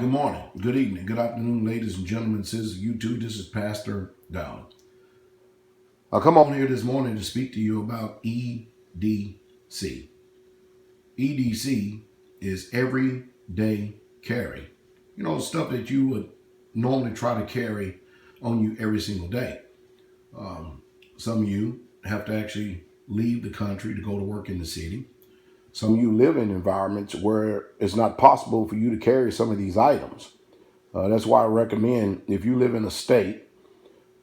good morning, good evening, good afternoon, ladies and gentlemen, citizens of YouTube. This is Pastor Dowd. I come on here this morning to speak to you about EDC. EDC is everyday carry. You know, stuff that you would normally try to carry on you every single day. Some of you have to actually leave the country to go to work in the city. Some of you live in environments where it's not possible for you to carry some of these items. That's why I recommend, if you live in a state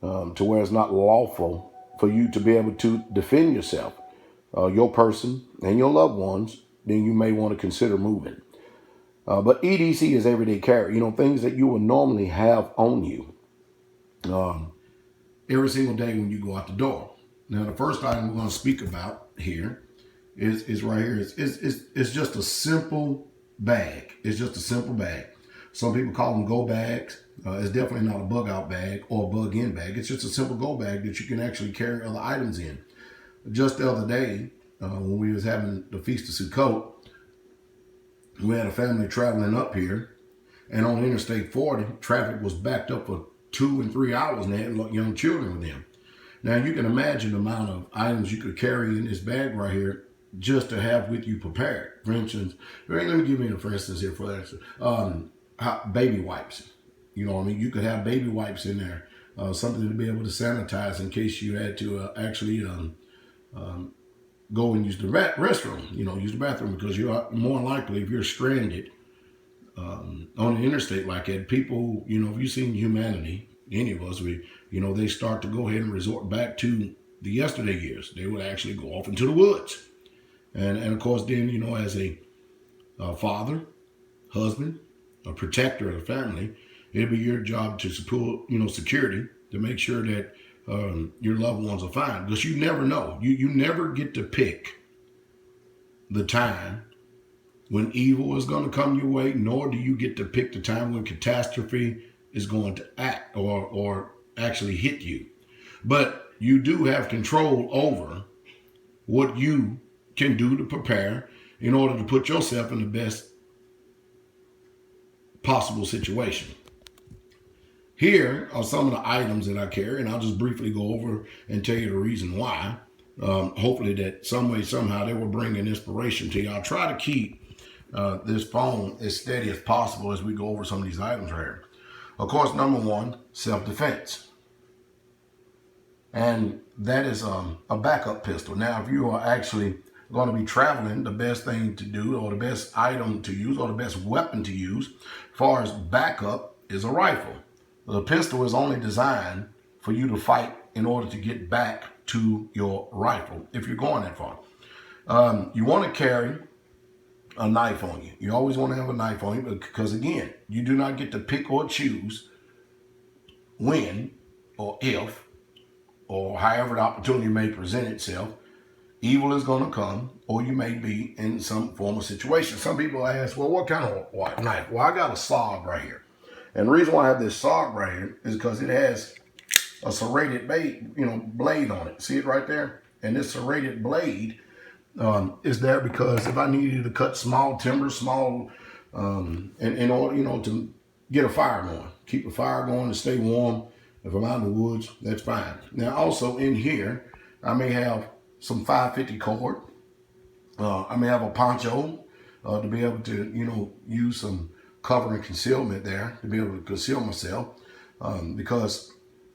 to where it's not lawful for you to be able to defend yourself, your person and your loved ones, then you may want to consider moving. But EDC is everyday carry, you know, things that you will normally have on you every single day when you go out the door. Now, the first item we're going to speak about here is right here. It's just a simple bag. It's just a simple bag. Some people call them go bags. It's definitely not a bug out bag or a bug in bag. It's just a simple go bag that you can actually carry other items in. Just the other day, when we was having the Feast of Sukkot, we had a family traveling up here, and on Interstate 40, traffic was backed up for 2 and 3 hours, and they had young children with them. Now, you can imagine the amount of items you could carry in this bag right here just to have with you prepared. For instance, let me give you for instance here for that. Baby wipes. You know what I mean? You could have baby wipes in there, something to be able to sanitize in case you had to actually go and use the restroom, use the bathroom, because you're more likely, if you're stranded on the interstate like that, people, if you've seen humanity, any of us, they start to go ahead and resort back to the yesterday years. They would actually go off into the woods. And of course, then, as a father, husband, a protector of the family, it'll be your job to support, security, to make sure that your loved ones are fine. Because you never know. You never get to pick the time when evil is going to come your way, nor do you get to pick the time when catastrophe is going to act or actually hit you. But you do have control over what you can do to prepare in order to put yourself in the best possible situation. Here are some of the items that I carry, and I'll just briefly go over and tell you the reason why. Hopefully that some way, somehow, they will bring an inspiration to you. I'll try to keep this phone as steady as possible as we go over some of these items right here. Of course, number one, self-defense. And that is a backup pistol. Now, if you are actually going to be traveling, the best thing to do, or the best item to use, or the best weapon to use, as far as backup, is a rifle. The pistol is only designed for you to fight in order to get back to your rifle, if you're going that far. You want to carry a knife on you. You always want to have a knife on you, because again, you do not get to pick or choose when or if or however the opportunity may present itself. Evil is going to come, or you may be in some form of situation. Some people ask, well, what kind of knife? Well, I got a SOG right here. And the reason why I have this SOG right here is because it has a serrated blade on it. See it right there? And this serrated blade is there because if I needed to cut small timber, in order, to get a fire going, keep a fire going to stay warm. If I'm out in the woods, that's fine. Now, also in here, I may have some 550 cord. I may have a poncho to be able to, use some cover and concealment there to be able to conceal myself. Because,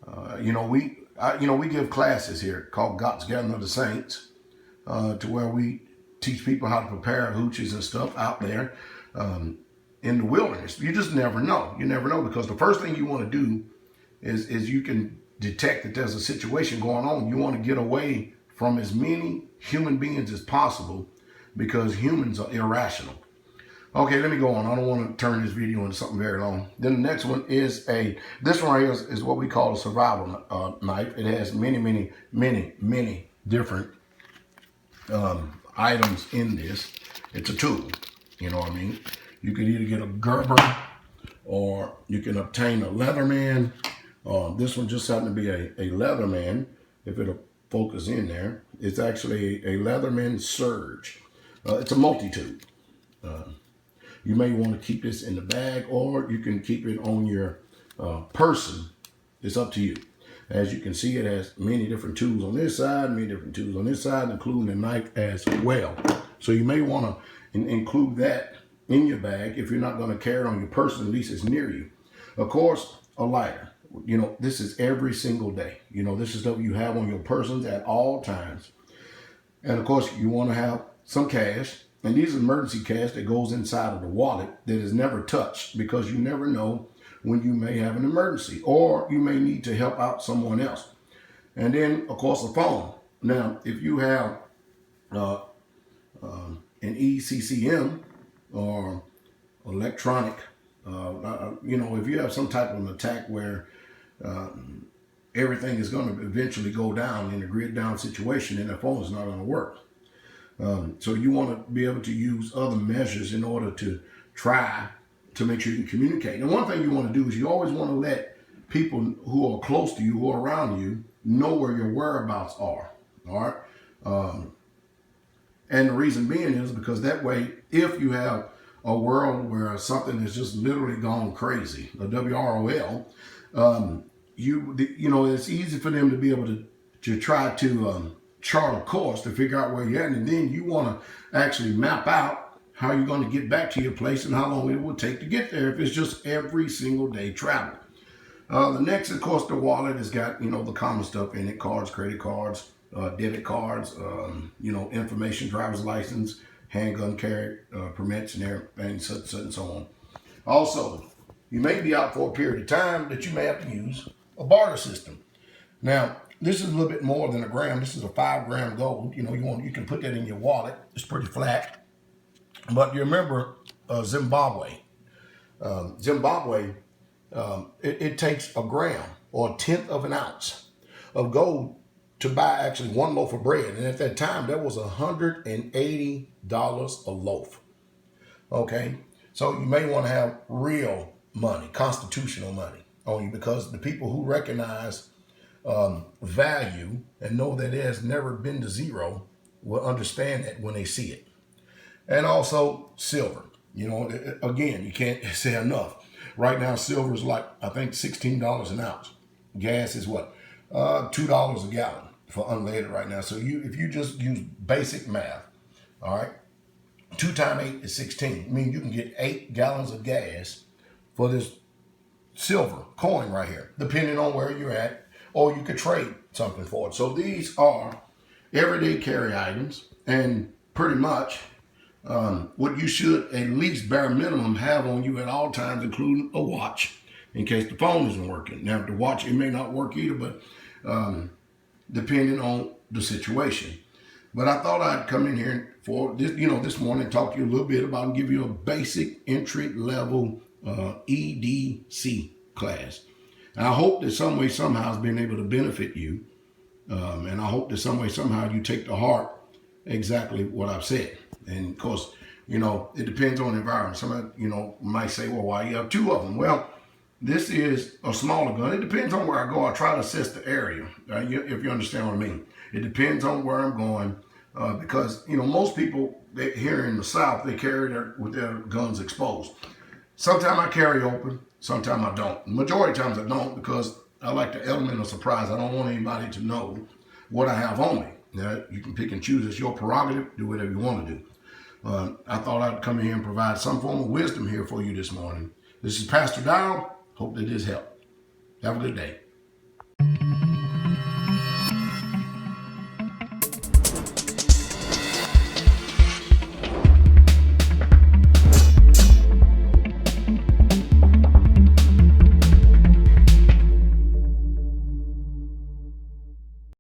we give classes here called God's Gathering of the Saints, to where we teach people how to prepare hoochies and stuff out there in the wilderness. You just never know. You never know, because the first thing you want to do is you can detect that there's a situation going on. You want to get away from as many human beings as possible, because humans are irrational. Okay, let me go on. I don't want to turn this video into something very long. Then the next one is this one right here is what we call a survival knife. It has many different items in this. It's a tool, you know what I mean? You can either get a Gerber, or you can obtain a Leatherman. This one just happened to be a Leatherman, if it'll focus in there. It's actually a Leatherman Surge. It's a multi-tool. You may want to keep this in the bag, or you can keep it on your person. It's up to you. As you can see, it has many different tools on this side, many different tools on this side, including a knife as well. So you may want to include that in your bag if you're not going to carry it on your person, at least it's near you. Of course, a lighter. You know, this is every single day. You know, this is stuff you have on your persons at all times. And of course, you want to have some cash. And these are emergency cash that goes inside of the wallet that is never touched, because you never know when you may have an emergency or you may need to help out someone else. And then, of course, a phone. Now, if you have an ECCM or electronic, you know, if you have some type of an attack where everything is going to eventually go down in a grid down situation, and the phone is not going to work. So you want to be able to use other measures in order to try to make sure you can communicate. And one thing you want to do is you always want to let people who are close to you, who are around you, know where your whereabouts are. All right. And the reason being is because that way, if you have a world where something has just literally gone crazy, a WROL, you know, it's easy for them to be able to try to chart a course to figure out where you're at, and then you want to actually map out how you're going to get back to your place and how long it will take to get there if it's just every single day travel. The next, of course, the wallet has got, you know, the common stuff in it: cards, credit cards, debit cards, you know, information, driver's license, handgun carry permits, and everything, such and so on. Also, you may be out for a period of time that you may have to use a barter system. Now, this is a little bit more than a gram. This is a 5 gram gold. You know, you can put that in your wallet. It's pretty flat. But you remember Zimbabwe. It takes a gram or a tenth of an ounce of gold to buy actually one loaf of bread. And at that time, that was $180 a loaf. Okay? So you may want to have real money, constitutional money on you, because the people who recognize value and know that it has never been to zero will understand that when they see it. And also silver. You know, again, you can't say enough. Right now, silver is like, I think, $16 an ounce. Gas is what? $2 a gallon for unleaded right now. So if you just use basic math, all right, 2 times 8 is 16. I mean, you can get 8 gallons of gas for this silver coin right here, depending on where you're at, or you could trade something for it. So these are everyday carry items, and pretty much what you should at least bare minimum have on you at all times, including a watch in case the phone isn't working. Now, the watch, it may not work either, but depending on the situation. But I thought I'd come in here for this, you know, this morning, talk to you a little bit about and give you a basic entry level EDC class. And I hope that some way, somehow, has been able to benefit you. And I hope that some way, somehow, you take to heart exactly what I've said. And of course, you know, it depends on the environment. Somebody, you know, might say, well, why you have 2 of them? Well, this is a smaller gun. It depends on where I go. I try to assess the area, if you understand what I mean. It depends on where I'm going, because, you know, most people here in the South, they carry with their guns exposed. Sometimes I carry open, sometimes I don't. The majority of times I don't, because I like the element of surprise. I don't want anybody to know what I have on me. Now, you can pick and choose. It's your prerogative. Do whatever you want to do. I thought I'd come in here and provide some form of wisdom here for you this morning. This is Pastor Dow. Hope that this helped. Have a good day.